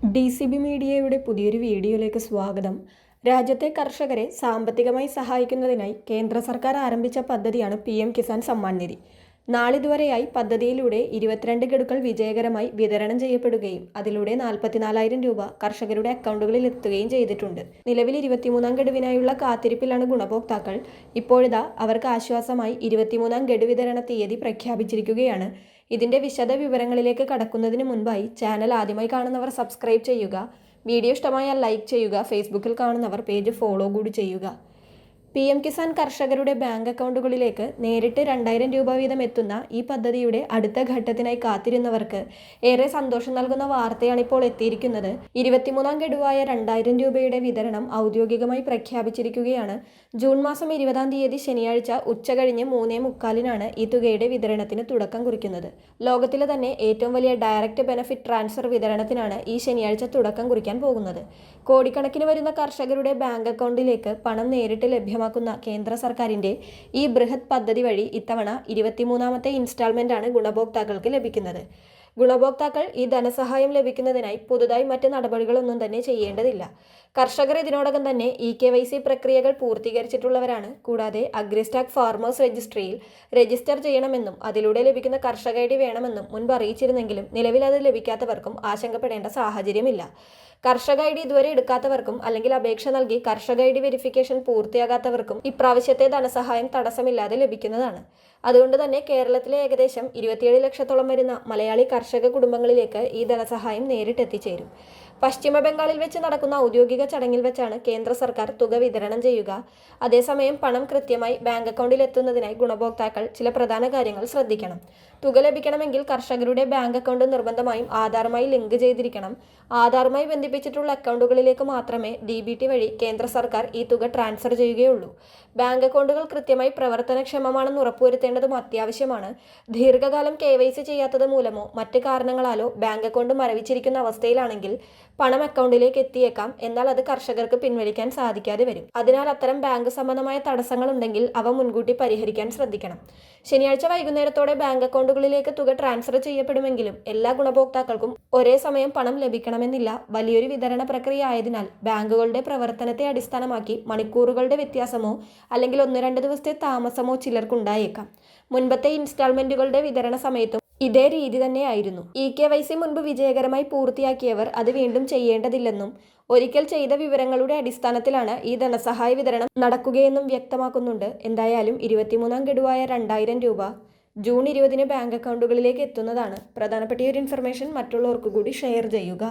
DCB മീഡിയയുടെ പുതിയൊരു വീഡിയോയിലേക്ക് സ്വാഗതം. രാജ്യത്തെ കർഷകരെ സാമ്പത്തികമായി സഹായിക്കുന്നതിനായി കേന്ദ്ര സർക്കാർ ആരംഭിച്ച പദ്ധതിയാണ് PM കിസാൻ സമ്മാൻ നിധി. നാളിതുവരെയായി പദ്ധതിയിലൂടെ 22 ഗഡുക്കൾ വിജയകരമായി വിതരണം ചെയ്യപ്പെടുകയും അതിലൂടെ 44,000 രൂപ കർഷകരുടെ അക്കൗണ്ടുകളിൽ എത്തുകയും ചെയ്തിട്ടുണ്ട്. നിലവിൽ 23ാം ഗഡുവിനായുള്ള കാത്തിരിപ്പിലാണ് ഗുണഭോക്താക്കൾ. ഇപ്പോഴിതാ അവർക്ക് ആശ്വാസമായി 23ാം ഗഡു വിതരണ തീയതി പ്രഖ്യാപിച്ചിരിക്കുകയാണ്. ഇതിൻ്റെ വിശദ വിവരങ്ങളിലേക്ക് കടക്കുന്നതിന് മുൻപായി ചാനൽ ആദ്യമായി കാണുന്നവർ സബ്സ്ക്രൈബ് ചെയ്യുക. വീഡിയോ ഇഷ്ടമായാൽ ലൈക്ക് ചെയ്യുക. ഫേസ്ബുക്കിൽ കാണുന്നവർ പേജ് ഫോളോ കൂടി ചെയ്യുക. PM കിസാൻ കർഷകരുടെ ബാങ്ക് അക്കൗണ്ടുകളിലേക്ക് നേരിട്ട് 2,000 രൂപ വീതം എത്തുന്ന ഈ പദ്ധതിയുടെ അടുത്ത ഘട്ടത്തിനായി കാത്തിരുന്നവർക്ക് ഏറെ സന്തോഷം നൽകുന്ന വാർത്തയാണ് ഇപ്പോൾ എത്തിയിരിക്കുന്നത്. 23ാം ഗഡുവായ 2,000 രൂപയുടെ വിതരണം ഔദ്യോഗികമായി പ്രഖ്യാപിച്ചിരിക്കുകയാണ്. ജൂൺ മാസം 20ാം തീയതി ശനിയാഴ്ച ഉച്ചകഴിഞ്ഞ് 3:45-നാണ് ഈ തുകയുടെ വിതരണത്തിന് തുടക്കം കുറിക്കുന്നത്. ലോകത്തിലെ തന്നെ ഏറ്റവും വലിയ ഡയറക്റ്റ് ബെനഫിറ്റ് ട്രാൻസ്ഫർ വിതരണത്തിനാണ് ഈ ശനിയാഴ്ച തുടക്കം കുറിക്കാൻ പോകുന്നത്. കോടിക്കണക്കിന് വരുന്ന കർഷകരുടെ ബാങ്ക് അക്കൗണ്ടിലേക്ക് പണം നേരിട്ട് ലഭ്യമാക്കുന്ന കേന്ദ്ര സർക്കാരിൻ്റെ ഈ ബൃഹത് പദ്ധതി വഴി ഇത്തവണ 23ാമത്തെ ഇൻസ്റ്റാൾമെൻ്റാണ് ഗുണഭോക്താക്കൾക്ക് ലഭിക്കുന്നത്. ഗുണഭോക്താക്കൾ ഈ ധനസഹായം ലഭിക്കുന്നതിനായി പുതുതായി മറ്റ് നടപടികളൊന്നും തന്നെ ചെയ്യേണ്ടതില്ല. കർഷകർ ഇതിനോടകം തന്നെ EKYC പ്രക്രിയകൾ പൂർത്തീകരിച്ചിട്ടുള്ളവരാണ്. കൂടാതെ അഗ്രിസ്റ്റാക്ക് ഫാർമേഴ്സ് രജിസ്ട്രിയിൽ രജിസ്റ്റർ ചെയ്യണമെന്നും അതിലൂടെ ലഭിക്കുന്ന കർഷക ID വേണമെന്നും മുൻപ് അറിയിച്ചിരുന്നെങ്കിലും നിലവിൽ അത് ലഭിക്കാത്തവർക്കും ആശങ്കപ്പെടേണ്ട സാഹചര്യമില്ല. കർഷക ID ഇതുവരെ എടുക്കാത്തവർക്കും അല്ലെങ്കിൽ അപേക്ഷ നൽകി കർഷക ID വെരിഫിക്കേഷൻ പൂർത്തിയാകാത്തവർക്കും ഇപ്രാവശ്യത്തെ ധനസഹായം തടസ്സമില്ലാതെ ലഭിക്കുന്നതാണ്. അതുകൊണ്ട് തന്നെ കേരളത്തിലെ ഏകദേശം 27 ലക്ഷത്തോളം വരുന്ന മലയാളി കർഷക കുടുംബങ്ങളിലേക്ക് ഈ ധനസഹായം നേരിട്ടെത്തിച്ചേരും. പശ്ചിമ ബംഗാളിൽ വെച്ച് നടക്കുന്ന ഔദ്യോഗിക ചടങ്ങിൽ വെച്ചാണ് കേന്ദ്ര സർക്കാർ തുക വിതരണം ചെയ്യുക. അതേസമയം പണം കൃത്യമായി ബാങ്ക് അക്കൗണ്ടിൽ എത്തുന്നതിനായി ഗുണഭോക്താക്കൾ ചില പ്രധാന കാര്യങ്ങൾ ശ്രദ്ധിക്കണം. തുക ലഭിക്കണമെങ്കിൽ കർഷകരുടെ ബാങ്ക് അക്കൗണ്ട് നിർബന്ധമായും ആധാറുമായി ലിങ്ക് ചെയ്തിരിക്കണം. ആധാറുമായി ബന്ധിപ്പിച്ചിട്ടുള്ള അക്കൗണ്ടുകളിലേക്ക് മാത്രമേ DBT വഴി കേന്ദ്ര സർക്കാർ ഈ തുക ട്രാൻസ്ഫർ ചെയ്യുകയുള്ളൂ. ബാങ്ക് അക്കൗണ്ടുകൾ കൃത്യമായി പ്രവർത്തനക്ഷമമാണെന്ന് ഉറപ്പുവരുത്തേണ്ടതും അത്യാവശ്യമാണ്. ദീർഘകാലം KYC ചെയ്യാത്തത് മൂലമോ മറ്റ് കാരണങ്ങളാലോ ബാങ്ക് അക്കൗണ്ട് മരവിച്ചിരിക്കുന്ന അവസ്ഥയിലാണെങ്കിൽ പണം അക്കൗണ്ടിലേക്ക് എത്തിയേക്കാം. എന്നാൽ അത് കർഷകർക്ക് പിൻവലിക്കാൻ സാധിക്കാതെ വരും. അതിനാൽ അത്തരം ബാങ്ക് സംബന്ധമായ തടസ്സങ്ങളുണ്ടെങ്കിൽ അവ മുൻകൂട്ടി പരിഹരിക്കാൻ ശ്രദ്ധിക്കണം. ശനിയാഴ്ച വൈകുന്നേരത്തോടെ ബാങ്ക് അക്കൗണ്ടുകളിലേക്ക് തുക ട്രാൻസ്ഫർ ചെയ്യപ്പെടുമെങ്കിലും എല്ലാ ഗുണഭോക്താക്കൾക്കും ഒരേ സമയം പണം ലഭിക്കണമെന്നില്ല. വലിയൊരു വിതരണ പ്രക്രിയ ആയതിനാൽ ബാങ്കുകളുടെ പ്രവർത്തനത്തെ അടിസ്ഥാനമാക്കി മണിക്കൂറുകളുടെ വ്യത്യാസമോ അല്ലെങ്കിൽ 1-2 ദിവസത്തെ താമസമോ ചിലർക്കുണ്ടായേക്കാം. മുൻപത്തെ ഇൻസ്റ്റാൾമെന്റുകളുടെ വിതരണ സമയത്തും ഇതേ രീതി തന്നെയായിരുന്നു. EKYC മുൻപ് വിജയകരമായി പൂർത്തിയാക്കിയവർ അത് വീണ്ടും ചെയ്യേണ്ടതില്ലെന്നും ഒരിക്കൽ ചെയ്ത വിവരങ്ങളുടെ അടിസ്ഥാനത്തിലാണ് ഈ ധനസഹായ വിതരണം നടക്കുകയെന്നും വ്യക്തമാക്കുന്നുണ്ട്. എന്തായാലും 23ാം ഗഡുവായ 2,000 രൂപ ജൂൺ 20-ന് ബാങ്ക് അക്കൗണ്ടുകളിലേക്ക് എത്തുന്നതാണ്. പ്രധാനപ്പെട്ട ഒരു ഇൻഫർമേഷൻ മറ്റുള്ളവർക്ക് കൂടി ഷെയർ ചെയ്യുക.